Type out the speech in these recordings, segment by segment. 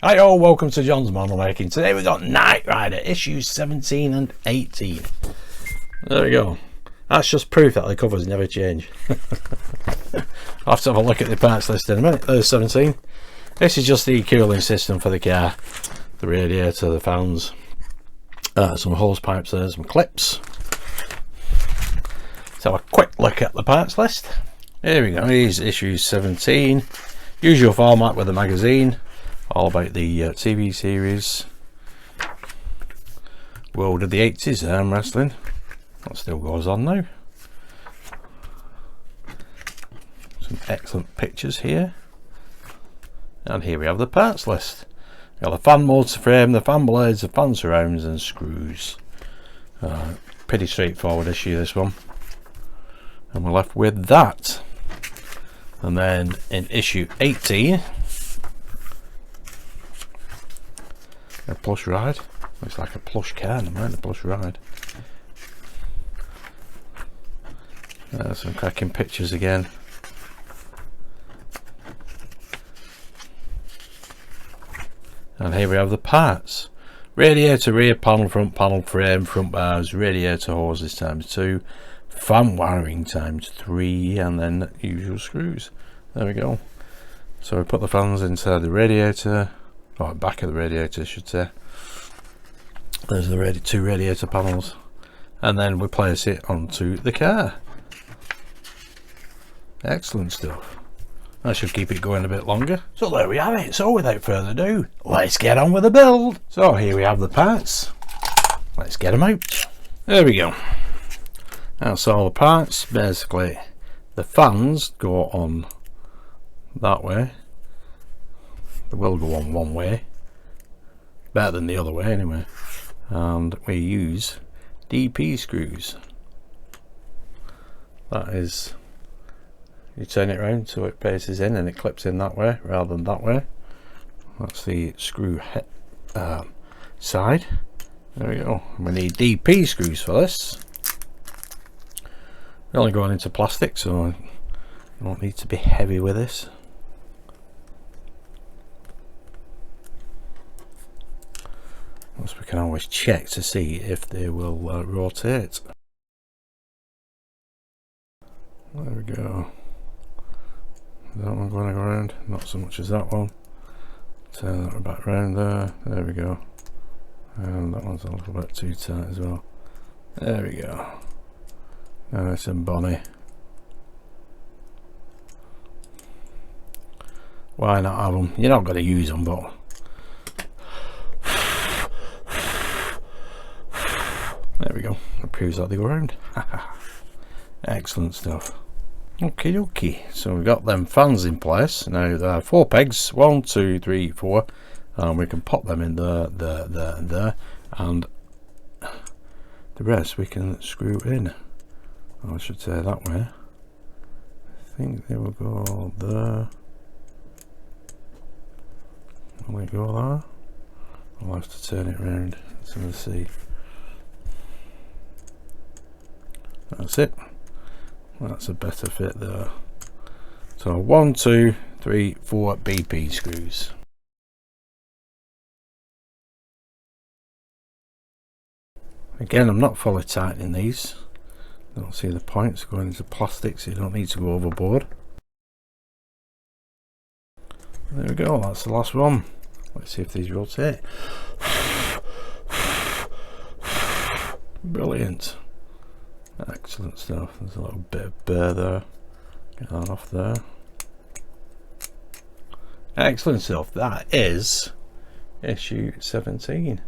Hi all, welcome to John's Model Making. Today we've got Knight Rider issues 17 and 18. There we go. That's just proof that the covers never change. I'll have to have a look at the parts list in a minute. There's 17. This is just the cooling system for the car. The radiator, the fans, some hose pipes there, some clips. Let's have a quick look at the parts list. Here we go, here's issue 17. Usual format with the magazine. All about the TV series. World of the 80s arm wrestling. That still goes on now. Some excellent pictures here. And here we have the parts list. We've got the fan motor frame, the fan blades, the fan surrounds and screws. Pretty straightforward issue, this one. And we're left with that. And then in issue 18, a plush ride. Looks like a plush car, no matter, a plush ride. Some cracking pictures again. And here we have the parts. Radiator rear panel, front panel frame, front bars, radiator hoses ×2, fan wiring ×3, and then usual screws. There we go. So we put the fans inside the radiator, or back of the radiator I should say. There's the two radiator panels, and then we place it onto the car. Excellent stuff. That should keep it going a bit longer. So there we have it. So without further ado, let's get on with the build. So here we have the parts. Let's get them out. There we go. That's all the parts. Basically the fans go on that way. They will go on one way, better than the other way anyway. And we use DP screws. That is, you turn it around so it paces in and it clips in that way rather than that way. That's the screw head side. There we go. We need DP screws for this. We're only going into plastic, so you don't need to be heavy with this. We can always check to see if they will rotate. There we go. Is that one going around? Not so much as that one. Turn that back round there. There we go. And that one's a little bit too tight as well. There we go. Nice and bonny. Why not have them? You're not going to use them, but there we go. That proves that they go around. Excellent stuff. Okay, so we've got them fans in place. Now there are 4 pegs, 1, 2, 3, 4, and we can pop them in there, there, and the rest we can screw in. I should say that way. I think they will go there. Will they go there? I'll have to turn it around so we'll see. That's it. That's a better fit there. So 1, 2, 3, 4 BP screws. Again, I'm not fully tightening these. Don't see the points going into plastic, so you don't need to go overboard. There we go, that's the last one. Let's see if these rotate. Brilliant. Excellent stuff. There's a little bit of burr there. Get that off there. Excellent stuff. That is issue 17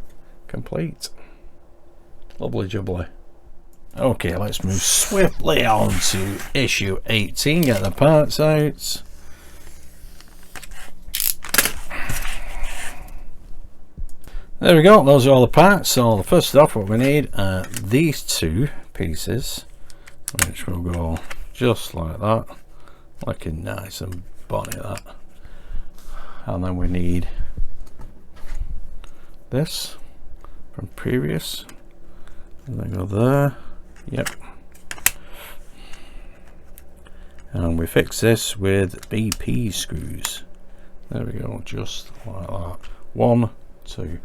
complete. Lovely jubbly. Okay, let's move swiftly on to issue 18. Get the parts out. There we go, those are all the parts. So the first off, what we need are these 2 pieces, which will go just like that, looking nice and bonny that. And then we need this from previous, and they go there. Yep. And we fix this with BP screws. There we go, just like that. 1, 2.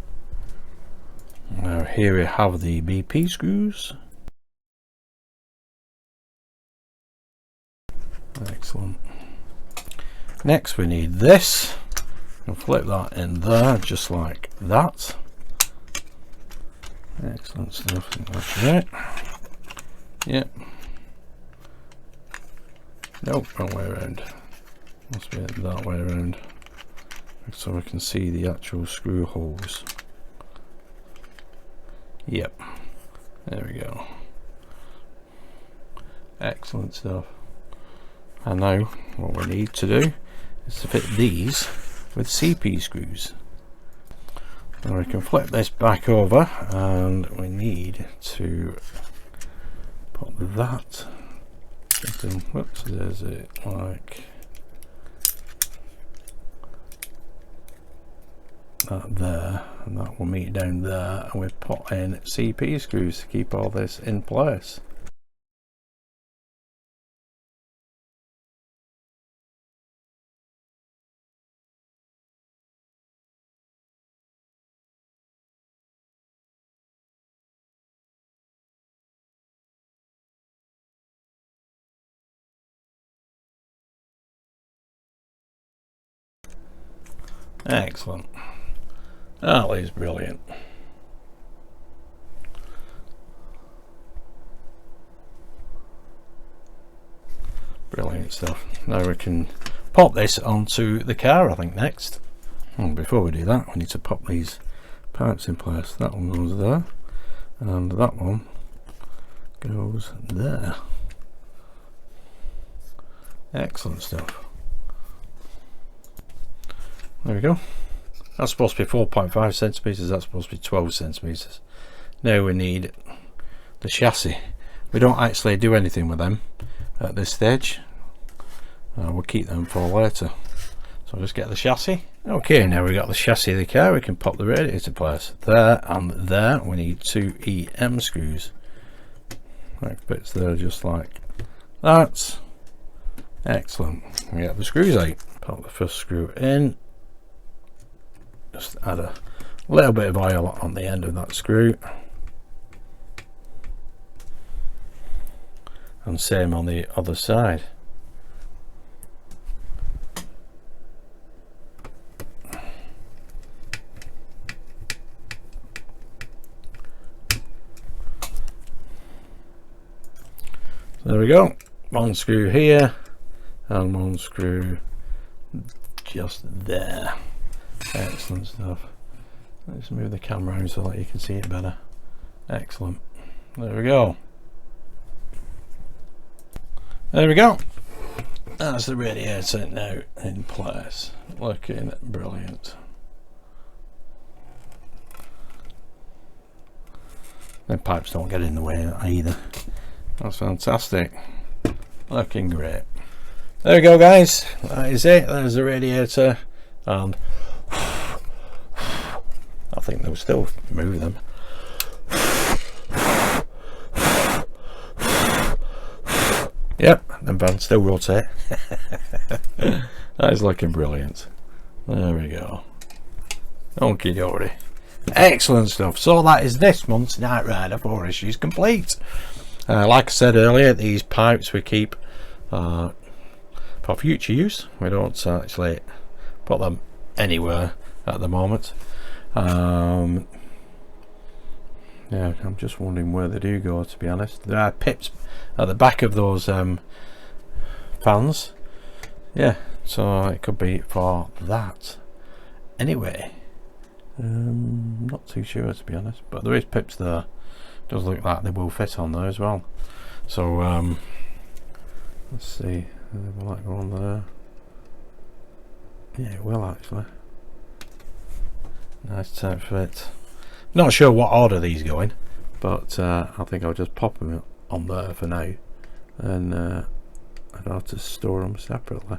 Now here we have the BP screws. Excellent. Next we need this. And flip that in there just like that. Excellent stuff. That's it. Yep. Nope, wrong way around. Must be that way around. So we can see the actual screw holes. Yep. There we go. Excellent stuff. And now what we need to do is to fit these with CP screws. Now we can flip this back over, and we need to put that in, whoops, there's it, like that there, and that will meet down there, and we've put in CP screws to keep all this in place. Excellent. That is brilliant. Brilliant stuff. Now we can pop this onto the car, I think, next. And before we do that, we need to pop these pipes in place. That one goes there, and that one goes there. Excellent stuff. There we go. That's supposed to be 4.5 centimeters. That's supposed to be 12 centimeters. Now we need the chassis. We don't actually do anything with them at this stage. We'll keep them for later. So I'll just get the chassis. Okay, now we've got the chassis of the car. We can pop the radiator place there and there. We need 2 EM screws. That fits there just like that. Excellent. We get the screws out. Pop the first screw in. Just add a little bit of oil on the end of that screw, and same on the other side. There we go. One screw here and one screw just there. Excellent stuff. Let's move the camera around so that you can see it better. Excellent. There we go. There we go. That's the radiator now in place. Looking brilliant. The pipes don't get in the way either. That's fantastic. Looking great. There we go, guys. That is it. There's the radiator, and I think they'll still move them. Yep, the band still rotate. That is looking brilliant. There we go. Okie dokie. Excellent stuff. So that is this month's Knight Rider 4 issues complete. Like I said earlier, these pipes we keep for future use. We don't actually put them anywhere at the moment. Yeah, I'm just wondering where they do go, to be honest. There are pips at the back of those fans. Yeah, so it could be for that. Anyway, not too sure, to be honest, but there is pips there. Does look like they will fit on there as well. So let's see, will that go on there? Yeah, it will actually. Nice tight fit. Not sure what order these go in, but I think I'll just pop them on there for now, and I'd have to store them separately.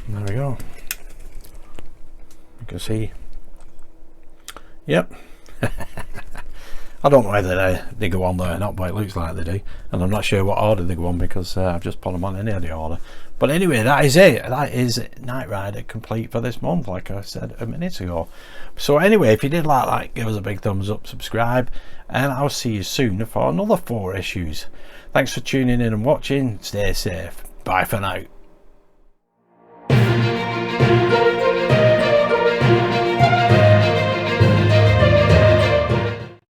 There we go. You can see Yep. I don't know whether they go on there or not, but it looks like they do, and I'm not sure what order they go on because I've just put them on any of the order. But anyway, that is it. That is Knight Rider complete for this month, like I said a minute ago. So anyway, if you did like that, give us a big thumbs up, subscribe, and I'll see you soon for another 4 issues. Thanks for tuning in and watching. Stay safe. Bye for now.